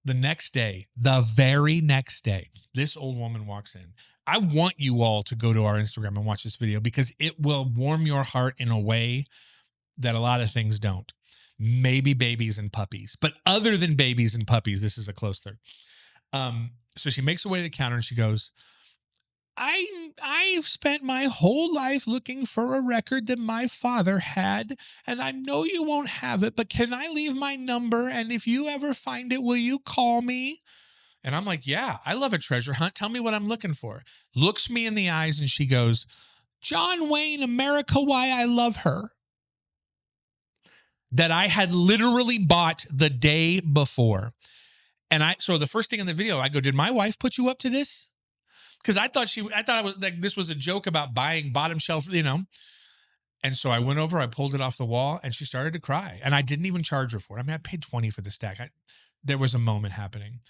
The next day, the very next day, this old woman walks in. I want you all to go to our Instagram and watch this video because it will warm your heart in a way that a lot of things don't. Maybe babies and puppies, but other than babies and puppies, this is a close third. So she makes her way to the counter and she goes, I've spent my whole life looking for a record that my father had, and I know you won't have it, but can I leave my number? And if you ever find it, will you call me? And I'm like, yeah, I love a treasure hunt. Tell me what I'm looking for. Looks me in the eyes and she goes, John Wayne, America, Why I Love Her. That I had literally bought the day before. And so the first thing in the video, I go, did my wife put you up to this? Because I thought I was like, this was a joke about buying bottom shelf, And so I went over, I pulled it off the wall, and she started to cry. And I didn't even charge her for it. I mean, I paid $20 for the stack. There was a moment happening.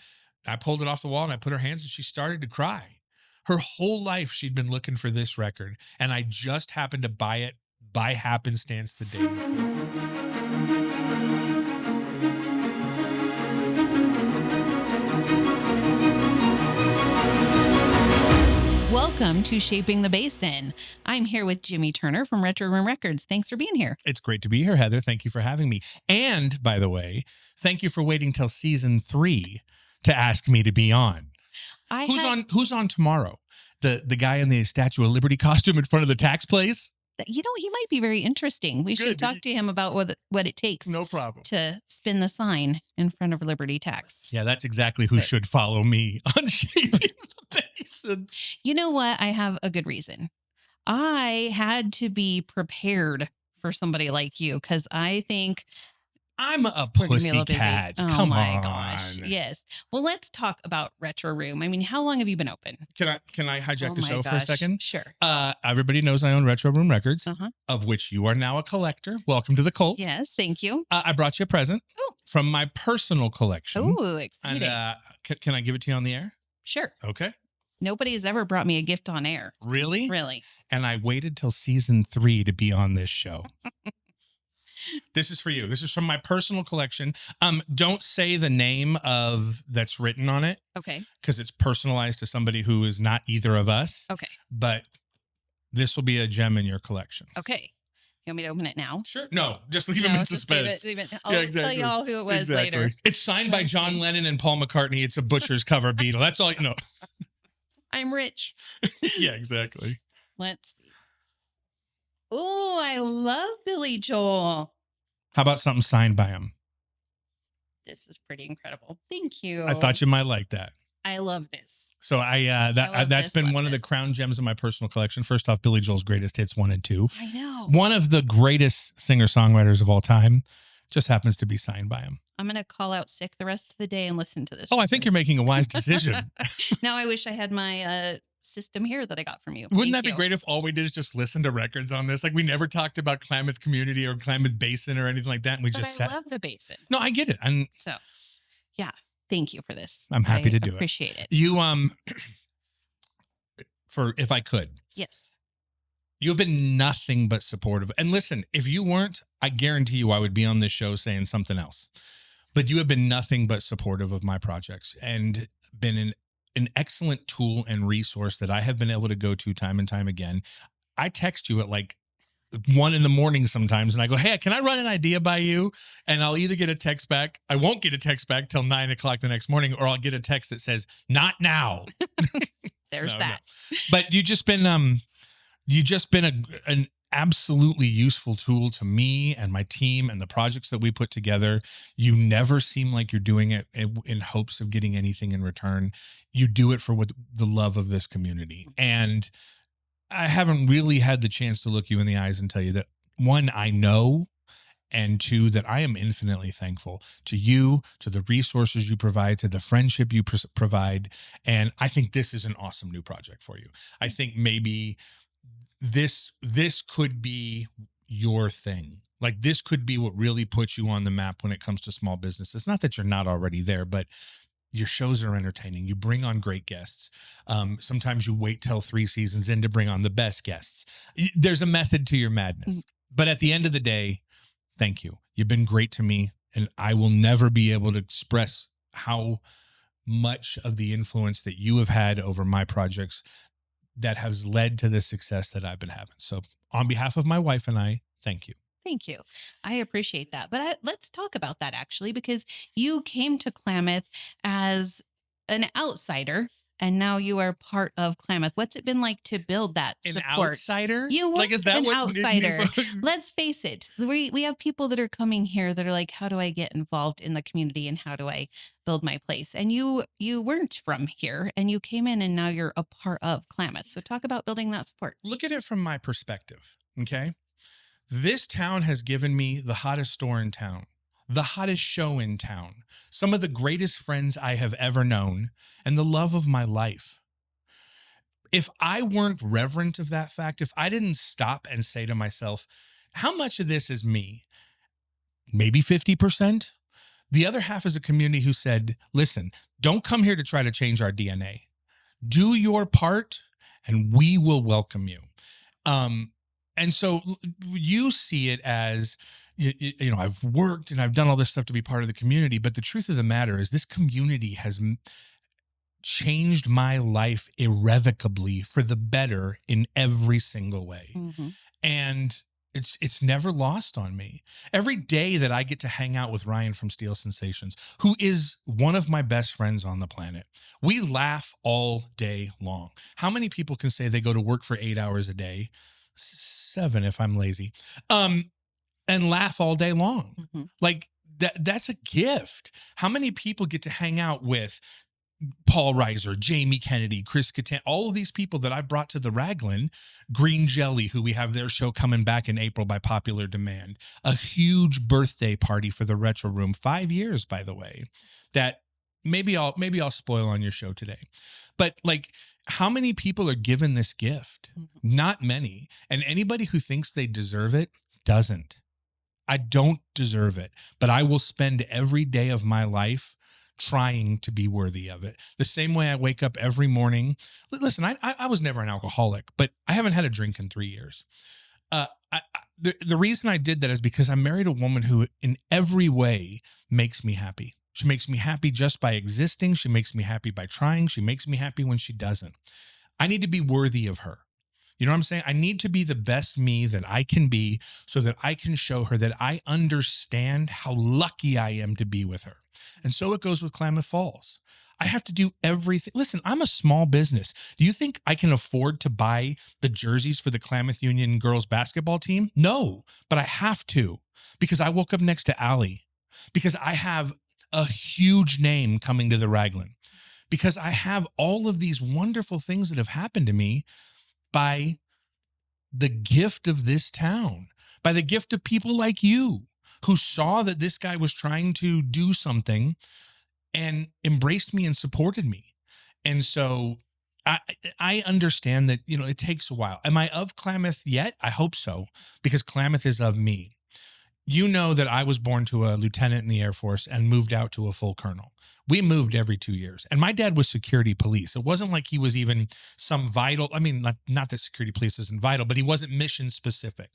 I pulled it off the wall and I put her hands and she started to cry. Her whole life she'd been looking for this record, and I just happened to buy it by happenstance the day before. Welcome to Shaping the Basin. I'm here with Jimmy Turner from Retro Room Records. Thanks for being here. It's great to be here, Heather. Thank you for having me. And by the way, thank you for waiting till season 3 to ask me to be on. Who's on tomorrow? The guy in the Statue of Liberty costume in front of the tax place? He might be very interesting. We should talk to him about what it takes. No problem. To spin the sign in front of Liberty Tax. Yeah, that's exactly who should follow me on Shaping the Basin. You know what? I have a good reason. I had to be prepared for somebody like you because I think I'm a pussy cat. Oh my gosh. Yes. Well, let's talk about Retro Room. I mean, how long have you been open? Can I hijack the show for a second? Sure. Everybody knows I own Retro Room Records, of which you are now a collector. Welcome to the cult. Yes, thank you. I brought you a present from my personal collection. Oh, exciting. And can I give it to you on the air? Sure. Okay. Nobody's ever brought me a gift on air. Really? Really. And I waited till season 3 to be on this show. This is for you. This is from my personal collection. Don't say the name that's written on it. Okay. Because it's personalized to somebody who is not either of us. Okay. But this will be a gem in your collection. Okay. You want me to open it now? Sure. No, just leave him in suspense. I'll tell you all who it was later. It's signed by John Lennon and Paul McCartney. It's a Butcher's cover Beatle. That's all you know. I'm rich. Yeah, exactly. Let's see. Oh, I love Billy Joel. How about something signed by him? This is pretty incredible. Thank you. I thought you might like that. I love this. So that's been one of the crown gems of my personal collection. First off, Billy Joel's greatest hits 1 and 2. I know. One of the greatest singer-songwriters of all time just happens to be signed by him. I'm going to call out sick the rest of the day and listen to this. Oh, I think you're making a wise decision. Now I wish I had my system here that I got from you. Wouldn't that be great if all we did is just listen to records on this? Like we never talked about Klamath Community or Klamath Basin or anything like that. And I love the Basin. No, I get it. And so, yeah, thank you for this. I'm happy to do it. Appreciate it. You, if I could. Yes. You've been nothing but supportive. And listen, if you weren't, I guarantee you I would be on this show saying something else. But you have been nothing but supportive of my projects and been an excellent tool and resource that I have been able to go to time and time again. I text you at like 1 a.m. sometimes and I go, hey, can I run an idea by you? And I'll either get a text back. I won't get a text back till 9 o'clock the next morning, or I'll get a text that says, not now. There's that. No. But you've just been an absolutely useful tool to me and my team and the projects that we put together. You never seem like you're doing it in hopes of getting anything in return. You do it for the love of this community. And I haven't really had the chance to look you in the eyes and tell you that, 1, I know, and 2, that I am infinitely thankful to you, to the resources you provide, to the friendship you provide. And I think this is an awesome new project for you. I think maybe this could be your thing. Like this could be what really puts you on the map when it comes to small businesses. Not that you're not already there, but your shows are entertaining. You bring on great guests. Sometimes you wait till 3 seasons in to bring on the best guests. There's a method to your madness. But at the end of the day, thank you. You've been great to me, and I will never be able to express how much of the influence that you have had over my projects that has led to the success that I've been having. So, on behalf of my wife and I, thank you. Thank you. I appreciate that. But let's talk about that actually, because you came to Klamath as an outsider and now you are part of Klamath. What's it been like to build that An support? outsider? You were Like, is that an what outsider. Let's face it. We have people that are coming here that are like, how do I get involved in the community and how do I build my place? And you weren't from here and you came in and now you're a part of Klamath. So talk about building that support. look at it from my perspective? Okay. This town has given me the hottest store in town, the hottest show in town, some of the greatest friends I have ever known, and the love of my life. If I weren't reverent of that fact, if I didn't stop and say to myself, how much of this is me? Maybe 50%. The other half is a community who said, listen, don't come here to try to change our DNA. Do your part and we will welcome you. Um, and so you see it as, I've worked and I've done all this stuff to be part of the community. But the truth of the matter is, this community has changed my life irrevocably for the better in every single way. Mhm. And it's never lost on me. Every day that I get to hang out with Ryan from Steel Sensations, who is one of my best friends on the planet, we laugh all day long. How many people can say they go to work for 8 hours a day, 7 if I'm lazy, and laugh all day long? Mhm. Like that's a gift. How many people get to hang out with Paul Reiser, Jamie Kennedy, Chris Kattan, all of these people that I brought to the Raglan, Green Jelly, who we have their show coming back in April by popular demand, a huge birthday party for the Retro Room, 5 years, by the way, that maybe I'll spoil on your show today. But like, how many people are given this gift? Mhm. Not many. And anybody who thinks they deserve it doesn't. I don't deserve it, but I will spend every day of my life trying to be worthy of it. The same way I wake up every morning. Listen, I was never an alcoholic, but I haven't had a drink in 3 years. The reason I did that is because I married a woman who in every way makes me happy. She makes me happy just by existing. She makes me happy by trying. She makes me happy when she doesn't. I need to be worthy of her. You know what I'm saying? I need to be the best me that I can be so that I can show her that I understand how lucky I am to be with her. And so it goes with Klamath Falls. I have to do everything. Listen, I'm a small business. Do you think I can afford to buy the jerseys for the Klamath Union girls basketball team? No, but I have to because I woke up next to Allie, because I have a huge name coming to the Raglan, because I have all of these wonderful things that have happened to me by the gift of this town, by the gift of people like you who saw that this guy was trying to do something and embraced me and supported me. And so I I understand that, it takes a while. Am I of Klamath yet? I hope so, because Klamath is of me. You know that I was born to a lieutenant in the Air Force and moved out to a full colonel. We moved every 2 years. And my dad was security police. It wasn't like he was even some vital, I mean, not that security police isn't vital, but he wasn't mission specific.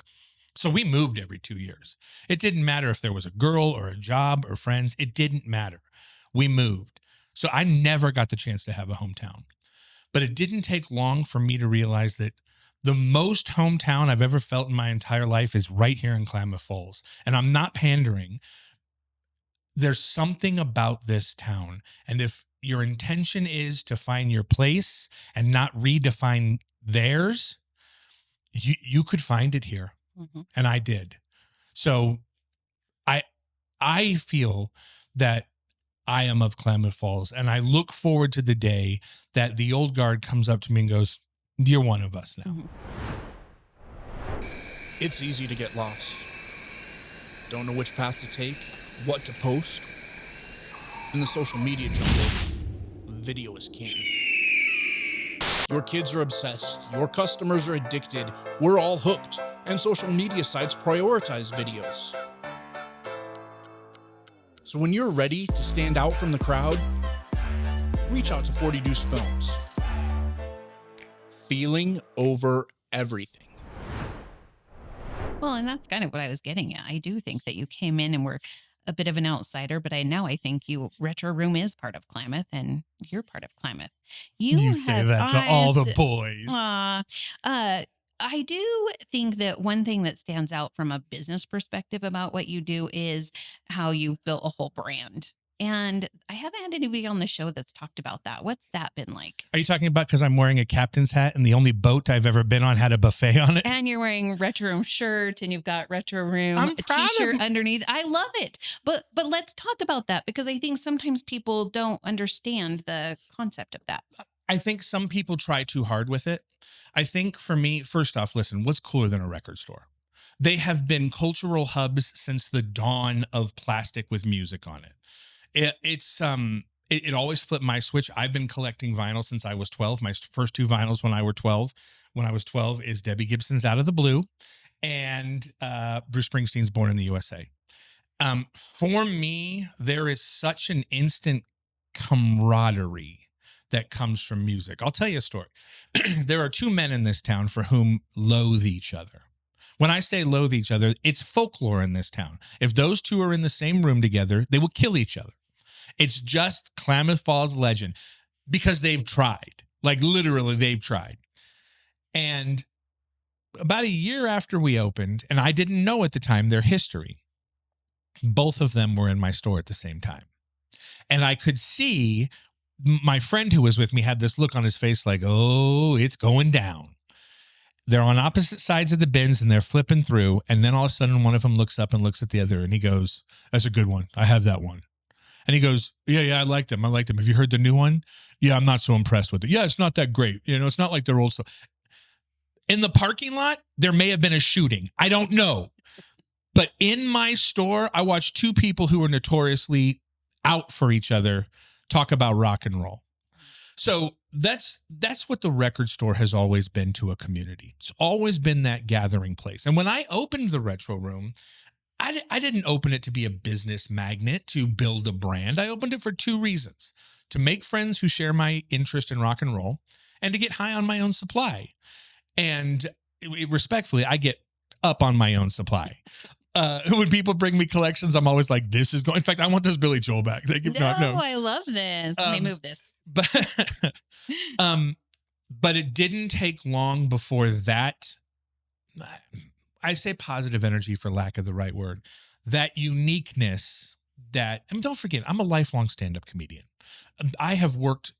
So we moved every 2 years. It didn't matter if there was a girl or a job or friends. It didn't matter. We moved. So I never got the chance to have a hometown. But it didn't take long for me to realize that the most hometown I've ever felt in my entire life is right here in Klamath Falls. And I'm not pandering. There's something about this town. And if your intention is to find your place and not redefine theirs, you could find it here. Mhm. And I did. So I I feel that I am of Klamath Falls, and I look forward to the day that the old guard comes up to me and goes, "You're one of us now." Mhm. It's easy to get lost. Don't know which path to take, what to post. In the social media jungle, video is king. Your kids are obsessed, your customers are addicted, we're all hooked, and social media sites prioritize videos. So when you're ready to stand out from the crowd, reach out to 40 Deuce Films. Feeling over everything. Well, and that's kind of what I was getting at. I do think that you came in and were a bit of an outsider, but I think you Retro Room is part of Klamath and you're part of Klamath. You You say have that to all the eyes. boys. Uh, I do think that one thing that stands out from a business perspective about what you do is how you've built a whole brand. And I haven't had anybody on the show that's talked about that. What's that been like? Are you talking about because I'm wearing a captain's hat and the only boat I've ever been on had a buffet on it? And you're wearing Retro Room shirt and you've got Retro Room I'm a proud of t-shirt m- underneath. I love it. But let's talk about that because I think sometimes people don't understand the concept of that. I think some people try too hard with it. I think for me, first off, listen, what's cooler than a record store? They have been cultural hubs since the dawn of plastic with music on it. It always flipped my switch. I've been collecting vinyl since I was 12. My first two vinyls when I was 12 is Debbie Gibson's Out of the Blue and Bruce Springsteen's Born in the USA. For me, there is such an instant camaraderie that comes from music. I'll tell you a story. There are two men in this town for whom loathe each other. When I say loathe each other, it's folklore in this town. If those two are in the same room together, they will kill each other. It's just Klamath Falls legend because they've tried. Like literally, they've tried. And about a year after we opened, and I didn't know at the time their history, both of them were in my store at the same time. And I could see my friend who was with me had this look on his face like, oh, it's going down. They're on opposite sides of the bins and they're flipping through. And then all of a sudden, one of them looks up and looks at the other and he goes, that's a good one. I have that one. And he goes, yeah, I like them. Have you heard the new one? Yeah, I'm not so impressed with it. Yeah, it's not that great. It's not like their old stuff. In the parking lot, there may have been a shooting. I don't know. But in my store, I watched two people who were notoriously out for each other talk about rock and roll. So that's what the record store has always been to a community. It's always been that gathering place. And when I opened the Retro Room, I didn't open it to be a business magnet, to build a brand. I opened it for two reasons: to make friends who share my interest in rock and roll and to get high on my own supply. And respectfully, I get up on my own supply. When people bring me collections, I'm always like, this is going. In fact, I want this Billy Joel back. They give No, no. I love this. Let me move this. But but it didn't take long before that. I say positive energy for lack of the right word. That uniqueness that, and don't forget, I'm a lifelong stand-up comedian. I have worked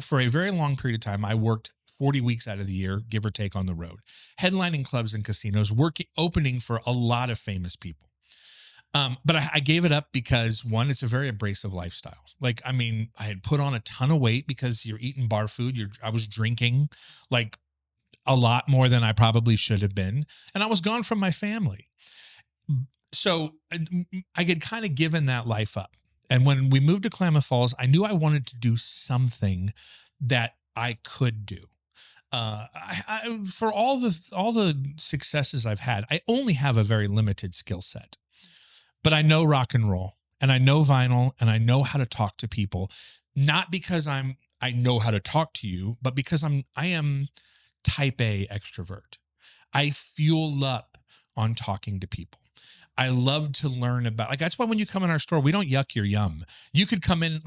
for a very long period of time. I worked 40 weeks out of the year, give or take, on the road, headlining clubs and casinos, opening for a lot of famous people. But I gave it up because, one, it's a very abrasive lifestyle. Like, I mean, I had put on a ton of weight because you're eating bar food. I was drinking like a lot more than I probably should have been. And I was gone from my family. So I had kind of given that life up. And when we moved to Klamath Falls, I knew I wanted to do something that I could do. For all the successes I've had, I only have a very limited skill set. But I know rock and roll and I know vinyl and I know how to talk to people, not because I know how to talk to you, but because I am type A extrovert. I fuel up on talking to people. I love to learn about, like, that's why when you come in our store, we don't yuck your yum. You could come in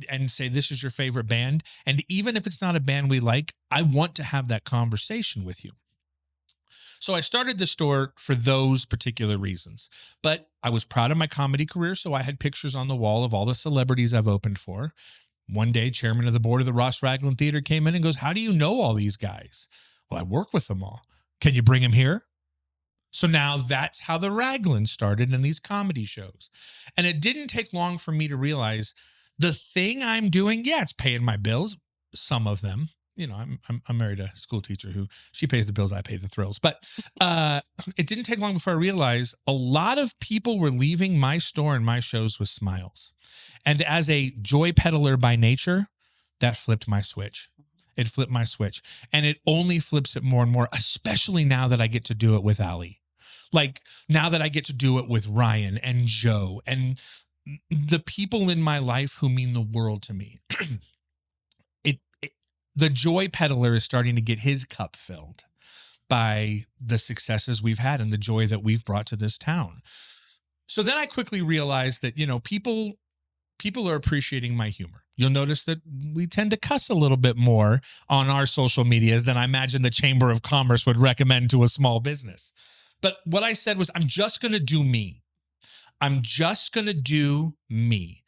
and say, this is your favorite band. And even if it's not a band we like, I want to have that conversation with you. So I started the store for those particular reasons, but I was proud of my comedy career. So I had pictures on the wall of all the celebrities I've opened for. One day, chairman of the board of the Ross Raglan Theater came in and goes, how do you know all these guys? Well, I work with them all. Can you bring them here? So now that's how the Raglan started in these comedy shows. And it didn't take long for me to realize the thing I'm doing, yeah, it's paying my bills, some of them. I'm married to a school teacher who she pays the bills, I pay the thrills. But it didn't take long before I realized a lot of people were leaving my store and my shows with smiles. And as a joy peddler by nature, that flipped my switch. It flipped my switch. And it only flips it more and more, especially now that I get to do it with Ali. Like now that I get to do it with Ryan and Joe and the people in my life who mean the world to me. The joy peddler is starting to get his cup filled by the successes we've had and the joy that we've brought to this town. So then I quickly realized that, people are appreciating my humor. You'll notice that we tend to cuss a little bit more on our social medias than I imagine the Chamber of Commerce would recommend to a small business. But what I said was, I'm just going to do me. I'm just going to do me.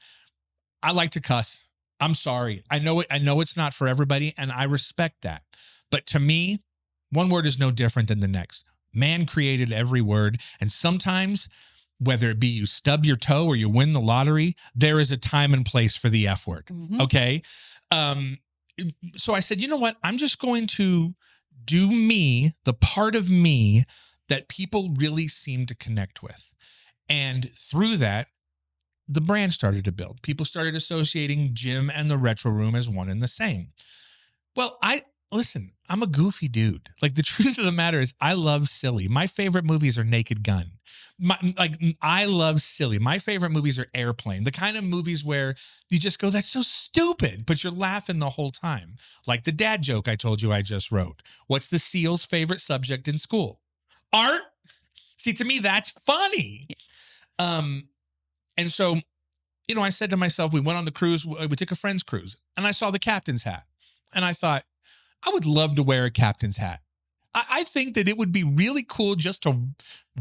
I like to cuss. I'm sorry. I know it's not for everybody, and I respect that. But to me, one word is no different than the next. Man created every word, and sometimes, whether it be you stub your toe or you win the lottery, there is a time and place for the F word. Mhm. Okay. So I said, you know what? I'm just going to do me, the part of me that people really seem to connect with. And through that, the brand started to build. People started associating Jim and the Retro Room as one and the same. Well, I'm a goofy dude. Like, the truth of the matter is, I love silly. My favorite movies are Naked Gun. I love silly. My favorite movies are Airplane. The kind of movies where you just go, that's so stupid, but you're laughing the whole time. Like the dad joke I told you I just wrote. What's the SEAL's favorite subject in school? Art. See, to me, that's funny. And so, I said to myself, we went on the cruise, we took a friend's cruise, and I saw the captain's hat. And I thought, I would love to wear a captain's hat. I think that it would be really cool just to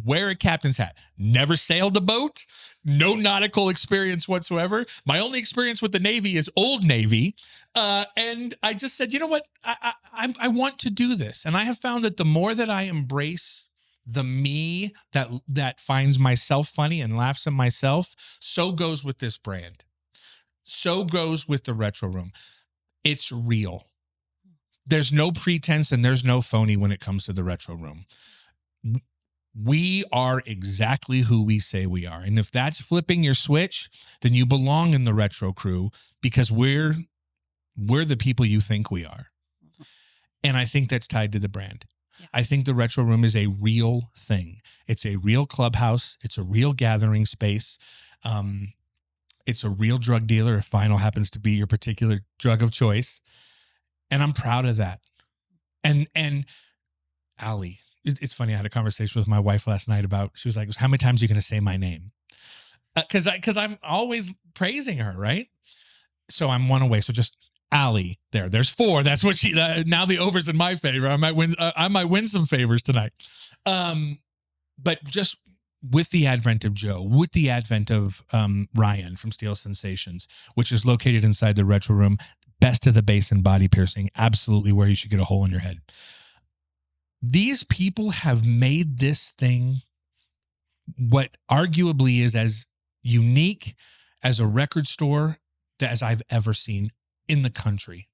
wear a captain's hat. Never sailed a boat, no nautical experience whatsoever. My only experience with the Navy is Old Navy. And I just said, you know what? I want to do this. And I have found that the more that I embrace the me that finds myself funny and laughs at myself, so goes with this brand. So goes with the Retro Room. It's real. There's no pretense and there's no phony when it comes to the Retro Room. We are exactly who we say we are. And if that's flipping your switch, then you belong in the Retro Crew, because we're the people you think we are. And I think that's tied to the brand. Yeah. I think the Retro Room is a real thing. It's a real clubhouse. It's a real gathering space. It's a real drug dealer if vinyl happens to be your particular drug of choice. And I'm proud of that. And Allie, it's funny. I had a conversation with my wife last night she was like, how many times are you going to say my name? Because I'm always praising her, right? So I'm one away. So just Allie, there's 4. That's what now the over's in my favor. I might win some favors tonight. But just with the advent of Joe, with the advent of Ryan from Steel Sensations, which is located inside the Retro Room, best of the basin body piercing, absolutely where you should get a hole in your head. These people have made this thing what arguably is as unique as a record store as I've ever seen in the country.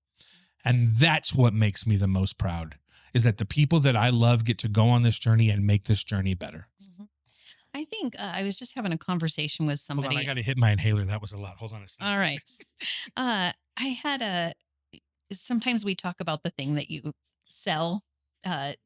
And that's what makes me the most proud, is that the people that I love get to go on this journey and make this journey better. Mm-hmm. I think I was just having a conversation with somebody. Hold on, I got to hit my inhaler. That was a lot. Hold on a second. All right. I had sometimes we talk about the thing that you sell,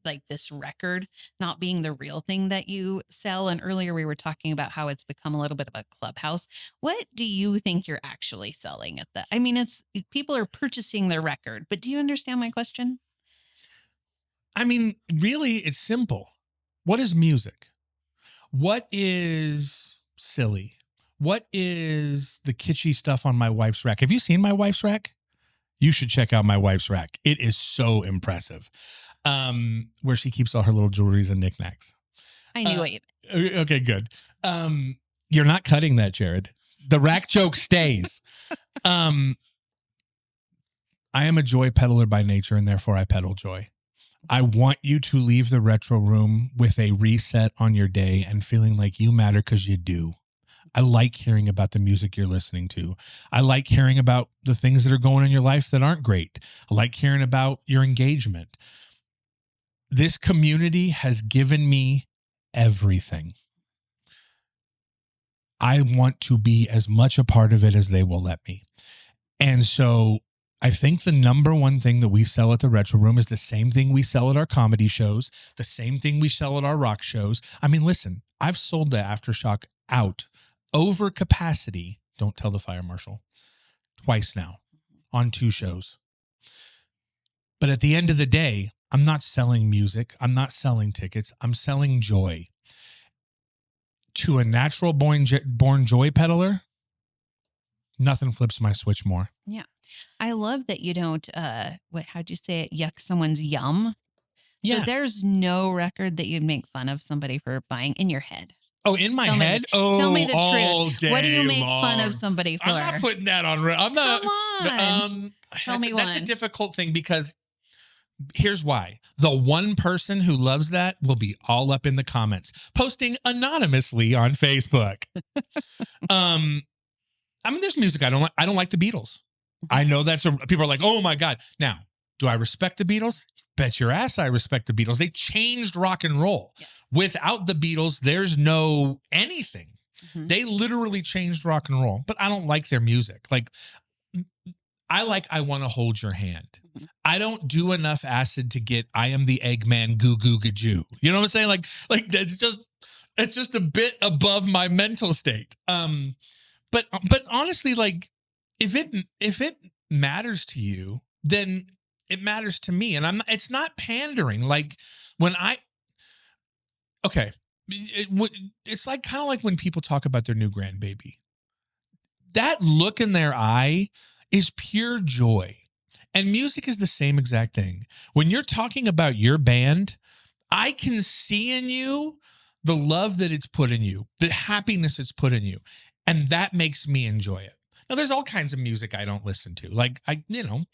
like this record not being the real thing that you sell. And earlier we were talking about how it's become a little bit of a clubhouse. What do you think you're actually selling at that? I mean, it's people are purchasing their record, but do you understand my question? I mean, really, it's simple. What is music? What is silly? What is the kitschy stuff on my wife's rack? Have you seen my wife's rack? You should check out my wife's rack. It is so impressive. Where she keeps all her little jewelries and knickknacks. I knew it. Okay, good. You're not cutting that, Jared. The rack joke stays. I am a joy peddler by nature, and therefore I peddle joy. I want you to leave the Retro Room with a reset on your day and feeling like you matter, because you do. I like hearing about the music you're listening to. I like hearing about the things that are going on in your life that aren't great. I like hearing about your engagement. This community has given me everything. I want to be as much a part of it as they will let me. And so I think the number one thing that we sell at the Retro Room is the same thing we sell at our comedy shows, the same thing we sell at our rock shows. I mean, listen, I've sold the Aftershock out over capacity, don't tell the fire marshal, twice now on 2 shows. But at the end of the day, I'm not selling music. I'm not selling tickets. I'm selling joy. to a natural born joy peddler, nothing flips my switch more. Yeah. I love that you don't, how'd you say it? Yuck someone's yum. So Yeah. there's no record that you'd make fun of somebody for buying in your head. Oh, in my Tell me- head? tell me the all truth. day What do you make fun long. of somebody for? I'm not putting that on. I'm not. Come on. Tell me that's a one. difficult thing because here's why. The one person who loves that will be all up in the comments, posting anonymously on Facebook. I mean, there's music I don't like. I don't like the Beatles. I know people are like, oh my God. Now, do I respect the Beatles? Bet your ass I respect the Beatles. They changed rock and roll. Yes. Without the Beatles, there's no anything. Mhm. They literally changed rock and roll, but I don't like their music. Like, I Want to Hold Your Hand. Mhm. I don't do enough acid to get I Am the Eggman Goo Goo Gajoo. You know what I'm saying? Like it's just a bit above my mental state. But honestly, like if it matters to you, then it matters to me. And it's not pandering. Like it's like kind of like when people talk about their new grandbaby. That look in their eye is pure joy. And music is the same exact thing. When you're talking about your band, I can see in you the love that it's put in you, the happiness it's put in you. And that makes me enjoy it. Now, there's all kinds of music I don't listen to. Like I don't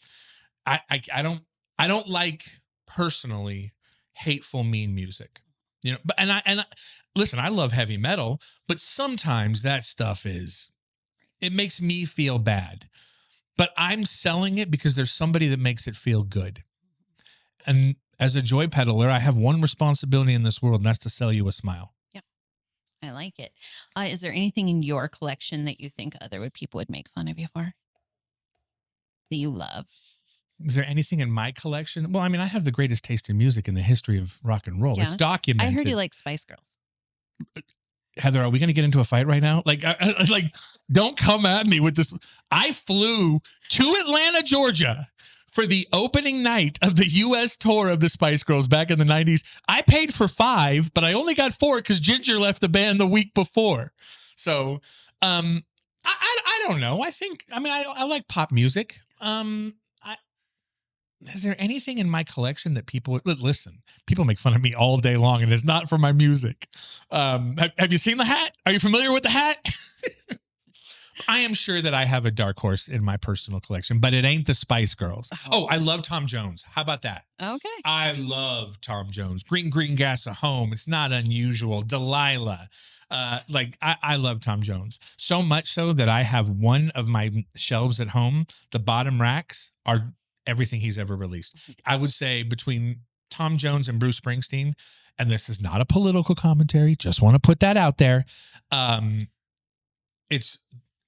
like personally hateful, mean music. You know, but listen, I love heavy metal, but sometimes that stuff it makes me feel bad. But I'm selling it because there's somebody that makes it feel good. And as a joy peddler, I have one responsibility in this world, and that's to sell you a smile. Yep. I like it. Is there anything in your collection that you think other people would make fun of you for? That you love? Is there anything in my collection? Well, I mean, I have the greatest taste in music in the history of rock and roll. Yeah. It's documented. I heard you like Spice Girls. Heather, are we going to get into a fight right now? Like, don't come at me with this. I flew to Atlanta, Georgia for the opening night of the U.S. tour of the Spice Girls back in the 90s. I paid for 5, but I only got 4 because Ginger left the band the week before. So, I don't know. I like pop music. Is there anything in my collection that people listen? People make fun of me all day long, and it's not for my music. Have you seen the hat? Are you familiar with the hat? I am sure that I have a dark horse in my personal collection, but it ain't the Spice Girls. Oh, I love Tom Jones. How about that? Okay. I love Tom Jones. Green Gas at Home. It's not unusual. Delilah. I love Tom Jones so much so that I have one of my shelves at home. The bottom racks are everything he's ever released. I would say between Tom Jones and Bruce Springsteen, and this is not a political commentary, just want to put that out there.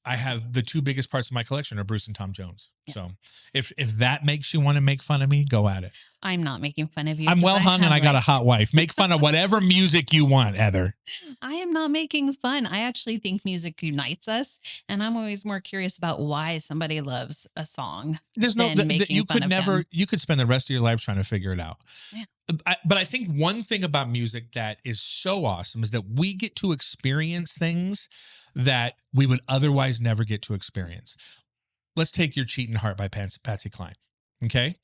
I have the 2 biggest parts of my collection are Bruce and Tom Jones. Yeah. So if that makes you want to make fun of me, go at it. I'm not making fun of you. I'm well hung and I got a hot wife. Make fun of whatever music you want, Heather. I am not making fun. I actually think music unites us. And I'm always more curious about why somebody loves a song. There's no, you could spend the rest of your life trying to figure it out. Yeah. But I think one thing about music that is so awesome is that we get to experience things that we would otherwise never get to experience. Let's take Your Cheating Heart by Patsy Cline. Okay.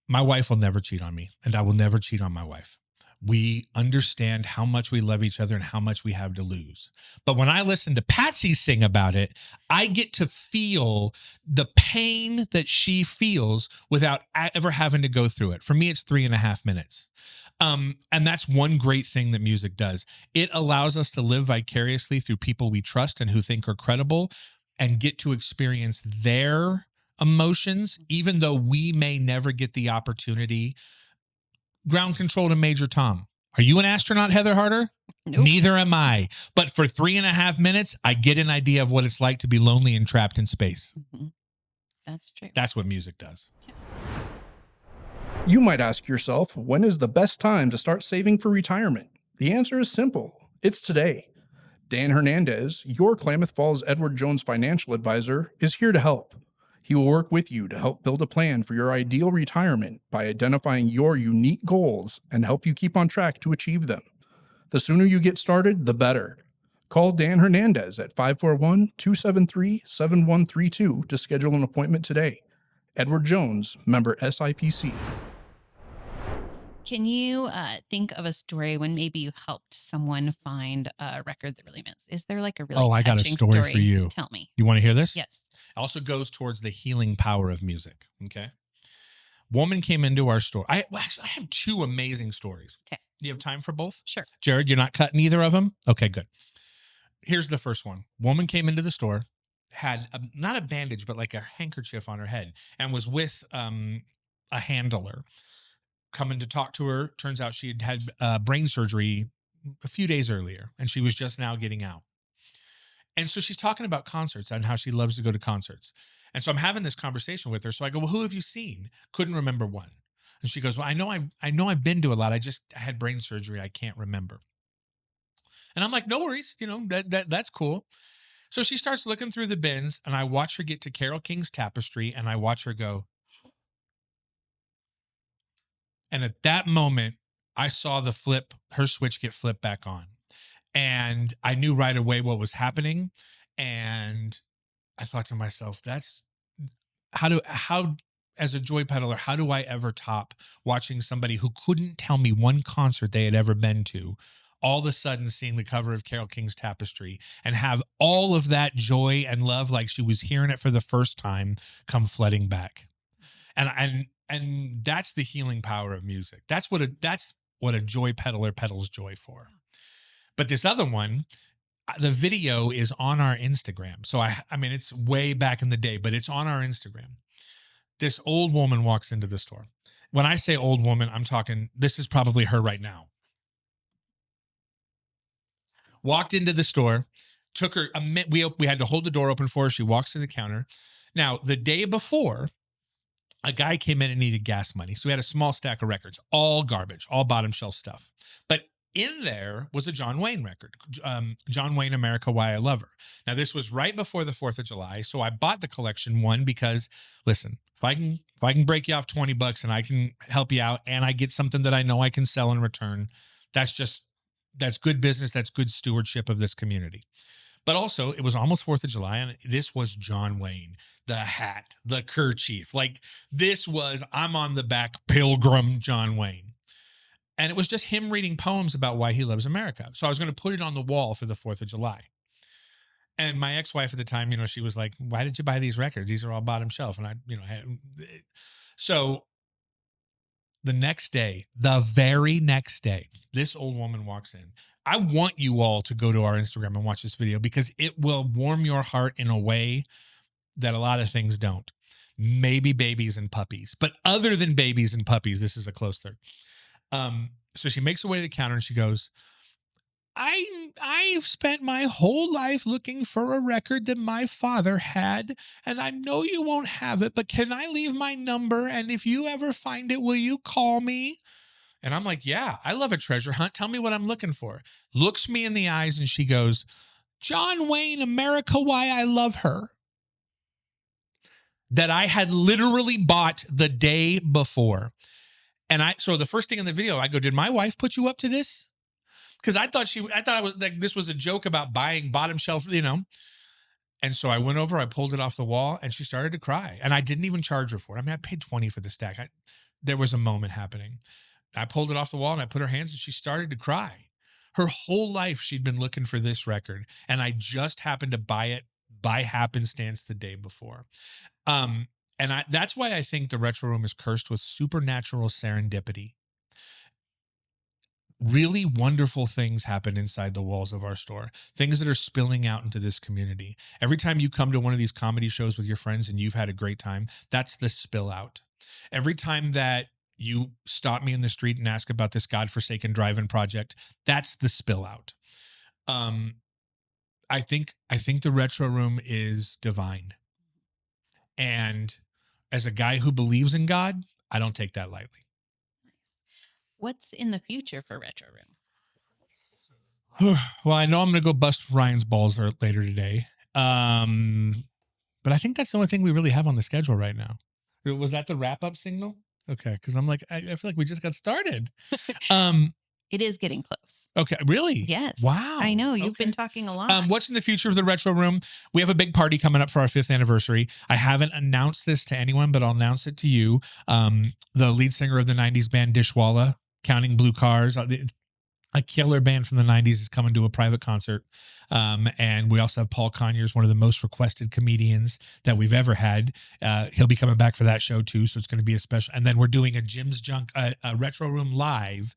My wife will never cheat on me, and I will never cheat on my wife. We understand how much we love each other and how much we have to lose. But when I listen to Patsy sing about it, I get to feel the pain that she feels without ever having to go through it. For me, it's 3.5 minutes. And that's one great thing that music does. It allows us to live vicariously through people we trust and who think are credible and get to experience their emotions, even though we may never get the opportunity. Ground Control to Major Tom. Are you an astronaut, Heather Harder? Nope. Neither am I. But for 3.5 minutes, I get an idea of what it's like to be lonely and trapped in space. Mm-hmm. That's true. That's what music does. You might ask yourself, when is the best time to start saving for retirement? The answer is simple. It's today. Dan Hernandez, your Klamath Falls Edward Jones financial advisor, is here to help. He will work with you to help build a plan for your ideal retirement by identifying your unique goals and help you keep on track to achieve them. The sooner you get started, the better. Call Dan Hernandez at 541-273-7132 to schedule an appointment today. Edward Jones, member SIPC. Can you think of a story when maybe you helped someone find a record that really meant? Is there like a really I got a touching story for you. Tell me. You want to hear this? Yes. It also goes towards the healing power of music. Okay. Woman came into our store. Actually, I have two amazing stories. Okay. Do you have time for both? Sure. Jared, you're not cutting either of them? Okay, good. Here's the first one. Woman came into the store, had not a bandage, but like a handkerchief on her head, and was with a handler coming to talk to her. Turns out she had brain surgery a few days earlier, and she was just now getting out. And so she's talking about concerts and how she loves to go to concerts. And so I'm having this conversation with her. So I go, well, who have you seen? Couldn't remember one. And she goes, well, I know I've been to a lot. I had brain surgery. I can't remember. And I'm like, no worries. That's cool. So she starts looking through the bins, and I watch her get to Carole King's Tapestry, and I watch her go. And at that moment, I saw her switch get flipped back on. And I knew right away what was happening. And I thought to myself, how as a joy peddler, how do I ever top watching somebody who couldn't tell me one concert they had ever been to, all of a sudden seeing the cover of Carole King's Tapestry and have all of that joy and love, like she was hearing it for the first time, come flooding back. And that's the healing power of music. That's what a joy peddler peddles joy for. But this other one, the video is on our Instagram. So I mean, it's way back in the day, but it's on our Instagram. This old woman walks into the store. When I say old woman, I'm talking, this is probably her right now. Walked into the store, took her a minute. We had to hold the door open for her. She walks to the counter. Now, the day before, a guy came in and needed gas money. So we had a small stack of records, all garbage, all bottom shelf stuff. But in there was a John Wayne record, John Wayne, America, Why I Love Her. Now, this was right before the 4th of July. So I bought the collection, one, because listen, if I can break you off $20 and I can help you out and I get something that I know I can sell in return, that's good business. That's good stewardship of this community. But also, it was almost 4th of July, and this was John Wayne, the hat, the kerchief. Like, this was, I'm on the back, Pilgrim John Wayne. And it was just him reading poems about why he loves America. So I was going to put it on the wall for the 4th of July. And my ex-wife at the time, she was like, why did you buy these records? These are all bottom shelf. And so the next day, the very next day, this old woman walks in. I want you all to go to our Instagram and watch this video because it will warm your heart in a way that a lot of things don't. Maybe babies and puppies, but other than babies and puppies, this is a close third. So she makes her way to the counter and she goes, I've spent my whole life looking for a record that my father had, and I know you won't have it, but can I leave my number? And if you ever find it, will you call me? And I'm like, yeah, I love a treasure hunt. Tell me what I'm looking for. Looks me in the eyes and she goes, John Wayne, America, Why I Love Her. That I had literally bought the day before. And so the first thing in the video, I go, did my wife put you up to this? Because I thought I was like, this was a joke about buying bottom shelf, And so I went over, I pulled it off the wall, and she started to cry. And I didn't even charge her for it. I mean, I paid $20 for the stack. There was a moment happening. I pulled it off the wall and I put her hands and she started to cry. Her whole life, she'd been looking for this record. And I just happened to buy it by happenstance the day before. That's why I think the Retro Room is cursed with supernatural serendipity. Really wonderful things happen inside the walls of our store, things that are spilling out into this community. Every time you come to one of these comedy shows with your friends and you've had a great time, that's the spill out. Every time that you stop me in the street and ask about this godforsaken drive-in project, that's the spill out. I think the Retro Room is divine. And as a guy who believes in God, I don't take that lightly. What's in the future for Retro Room? Well, I know I'm going to go bust Ryan's balls later today. But I think that's the only thing we really have on the schedule right now. Was that the wrap-up signal? Okay, because I'm like, I feel like we just got started. It is getting close. Okay, really? Yes. Wow. I know. You've Okay. been talking a lot. What's in the future of the Retro Room? We have a big party coming up for our 5th anniversary. I haven't announced this to anyone, but I'll announce it to you. The lead singer of the 90s band Dishwalla, Counting Blue Cars, a killer band from the 90s, is coming to a private concert. And we also have Paul Conyers, one of the most requested comedians that we've ever had. He'll be coming back for that show too, so it's going to be a special. And then we're doing a Jim's Junk, a Retro Room live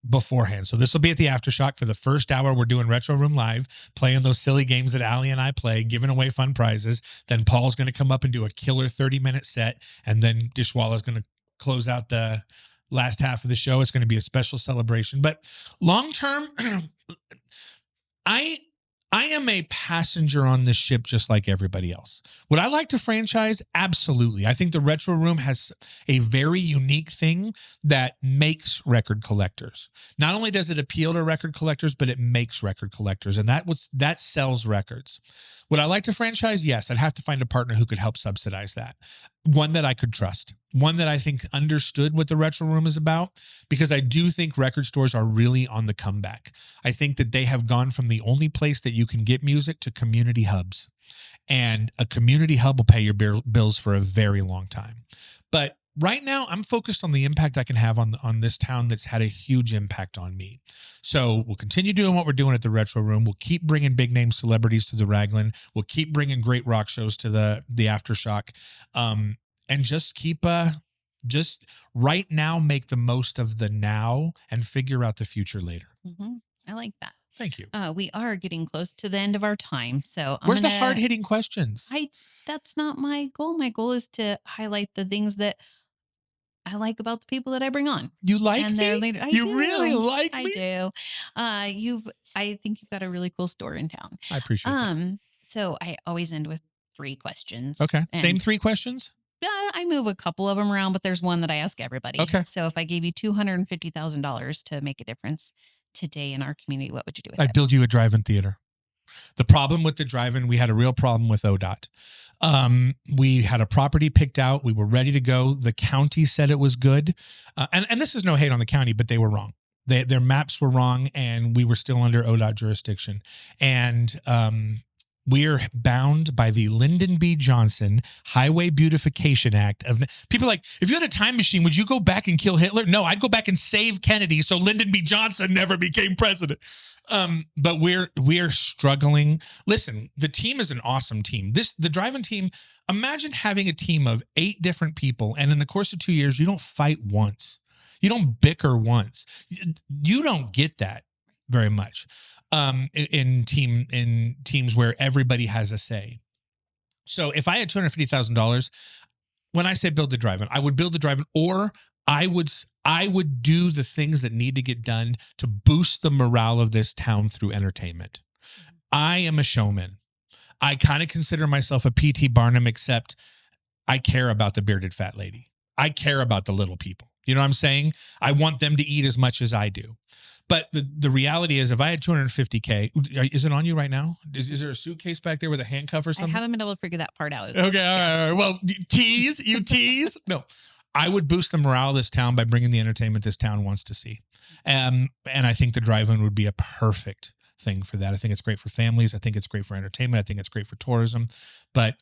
beforehand. So this will be at the Aftershock. For the first hour, we're doing Retro Room live, playing those silly games that Allie and I play, giving away fun prizes. Then Paul's going to come up and do a killer 30-minute set, and then Dishwalla is going to close out the last half of the show. It's going to be a special celebration. But long term, I am a passenger on this ship just like everybody else. Would I like to franchise? Absolutely. I think the Retro Room has a very unique thing that makes record collectors. Not only does it appeal to record collectors, but it makes record collectors, and that sells records. Would I like to franchise? Yes. I'd have to find a partner who could help subsidize that. One that I could trust. One that I think understood what the Retro Room is about, because I do think record stores are really on the comeback. I think that they have gone from the only place that you can get music to community hubs. And a community hub will pay your bills for a very long time. But right now, I'm focused on the impact I can have on this town that's had a huge impact on me. So we'll continue doing what we're doing at the Retro Room. We'll keep bringing big name celebrities to the Raglan. We'll keep bringing great rock shows to the Aftershock, and just keep just right now make the most of the now and figure out the future later. Mm-hmm. I like that. Thank you. We are getting close to the end of our time, so Where's the hard hitting questions? That's not my goal. My goal is to highlight the things that I like about the people that I bring on. You like and me? You really like me? I do. I think you've got a really cool store in town. I appreciate that. So I always end with 3 questions. Okay. Same 3 questions? I move a couple of them around, but there's one that I ask everybody. Okay. So if I gave you $250,000 to make a difference today in our community, what would you do with it? I'd build you a drive-in theater. The problem with the drive-in, we had a real problem with ODOT. We had a property picked out. We were ready to go. The county said it was good. And this is no hate on the county, but they were wrong. Their maps were wrong, and we were still under ODOT jurisdiction. And we're bound by the Lyndon B. Johnson Highway Beautification Act. People are like, if you had a time machine, would you go back and kill Hitler? No, I'd go back and save Kennedy so Lyndon B. Johnson never became president. But we're struggling. Listen, the team is an awesome team. The drive-in team, imagine having a team of 8 different people, and in the course of 2 years, you don't fight once. You don't bicker once. You don't get that very much. In teams where everybody has a say. So if I had $250,000, when I say build the drive-in, I would build the drive-in, or I would do the things that need to get done to boost the morale of this town through entertainment. I am a showman. I kind of consider myself a P.T. Barnum, except I care about the bearded fat lady. I care about the little people. You know what I'm saying? I want them to eat as much as I do. But the reality is, if I had $250K, is it on you right now? Is there a suitcase back there with a handcuff or something? I haven't been able to figure that part out. Okay, all right. Well, you tease. No, I would boost the morale of this town by bringing the entertainment this town wants to see. And I think the drive-in would be a perfect thing for that. I think it's great for families. I think it's great for entertainment. I think it's great for tourism. But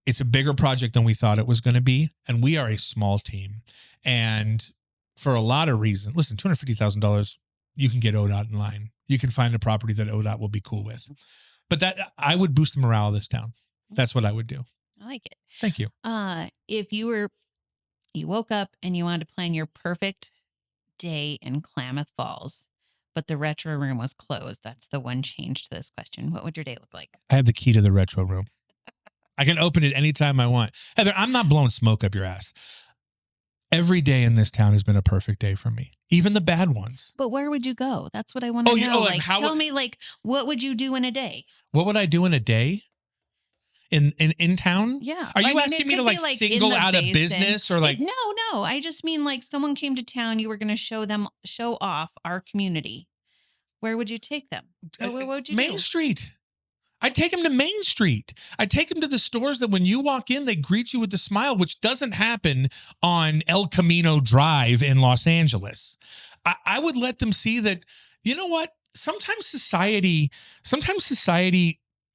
it's a bigger project than we thought it was going to be. And we are a small team. And for a lot of reasons, listen, $250,000, you can get ODOT in line. You can find a property that ODOT will be cool with. But that I would boost the morale of this town. That's what I would do. I like it. Thank you. If you woke up and you wanted to plan your perfect day in Klamath Falls, but the Retro Room was closed, that's the one change to this question. What would your day look like? I have the key to the Retro Room. I can open it anytime I want. Heather, I'm not blowing smoke up your ass. Every day in this town has been a perfect day for me, even the bad ones. But where would you go? That's what I want to know. Tell me, what would you do in a day? What would I do in a day? In town? Yeah. Are you asking me to single out a business or like? No. I just mean someone came to town. You were going to show off our community. Where would you take them? What would you do? Main Street. I'd take them to Main Street. I'd take them to the stores that when you walk in, they greet you with a smile, which doesn't happen on El Camino Drive in Los Angeles. I would let them see that, you know what? Sometimes society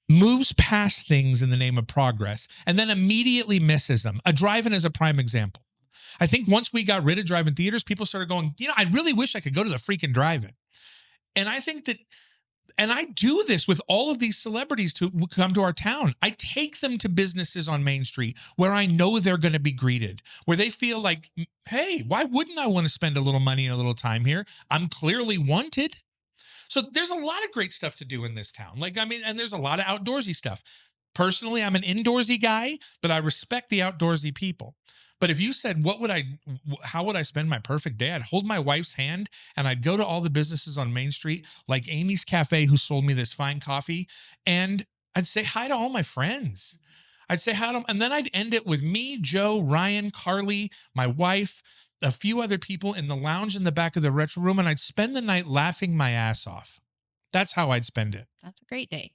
moves past things in the name of progress and then immediately misses them. A drive-in is a prime example. I think once we got rid of drive-in theaters, people started going, I really wish I could go to the freaking drive-in. And I think that, and I do this with all of these celebrities who come to our town. I take them to businesses on Main Street where I know they're going to be greeted, where they feel like, hey, why wouldn't I want to spend a little money and a little time here? I'm clearly wanted. So there's a lot of great stuff to do in this town. And there's a lot of outdoorsy stuff. Personally, I'm an indoorsy guy, but I respect the outdoorsy people. But if you said, how would I spend my perfect day? I'd hold my wife's hand and I'd go to all the businesses on Main Street, like Amy's Cafe, who sold me this fine coffee. And I'd say hi to all my friends. I'd say hi to them. And then I'd end it with me, Joe, Ryan, Carly, my wife, a few other people in the lounge in the back of the retro room. And I'd spend the night laughing my ass off. That's how I'd spend it. That's a great day.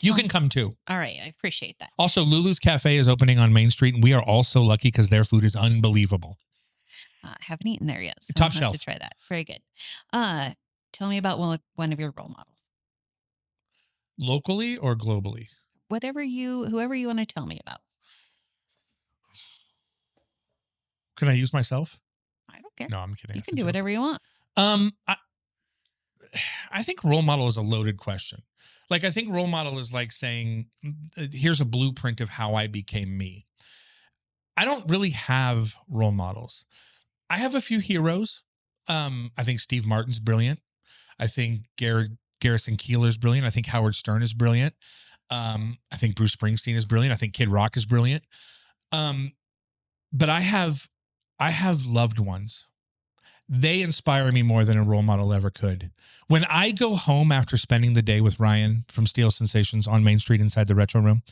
You can come too. All right. I appreciate that. Also, Lulu's Cafe is opening on Main Street, and we are all so lucky because their food is unbelievable. Haven't eaten there yet. So Top I'll shelf. have to try that. Very good. Tell me about one of your role models. Locally or globally? Whoever you want to tell me about. Can I use myself? I don't care. No, I'm kidding. You can do whatever you want. I think role model is a loaded question. Like, I think role model is like saying, here's a blueprint of how I became me. I don't really have role models. I have a few heroes. I think Steve Martin's brilliant. I think Garrison Keillor's brilliant. I think Howard Stern is brilliant. I think Bruce Springsteen is brilliant. I think Kid Rock is brilliant. But I have loved ones. They inspire me more than a role model ever could. When I go home after spending the day with Ryan from Steel Sensations on Main Street inside the retro room,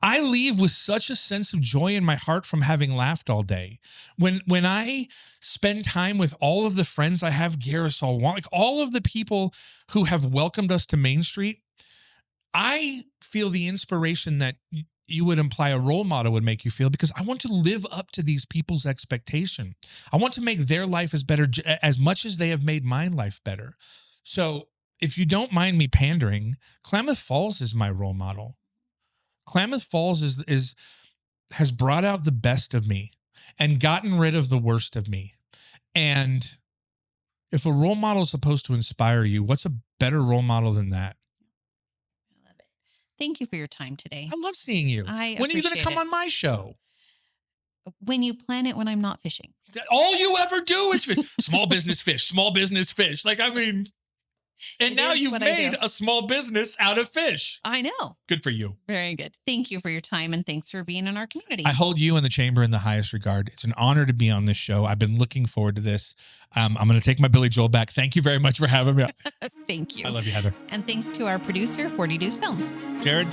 I leave with such a sense of joy in my heart from having laughed all day. When I spend time with all of the friends I have, Garrisol, like all of the people who have welcomed us to Main Street, I feel the inspiration that you would imply a role model would make you feel, because I want to live up to these people's expectation. I want to make their life as much as they have made my life better. So if you don't mind me pandering, Klamath Falls is my role model. Klamath Falls has brought out the best of me and gotten rid of the worst of me. And if a role model is supposed to inspire you, what's a better role model than that? I love it. Thank you for your time today. I love seeing you. When are you going to come on my show? When you plan it when I'm not fishing. All you ever do is fish. Small business fish, small business fish. And now you've made a small business out of fish. I know. Good for you. Very good. Thank you for your time, and thanks for being in our community. I hold you and the chamber in the highest regard. It's an honor to be on this show. I've been looking forward to this. I'm going to take my Billy Joel back. Thank you very much for having me. Thank you. I love you, Heather. And thanks to our producer, 40 Deuce Films. Jared.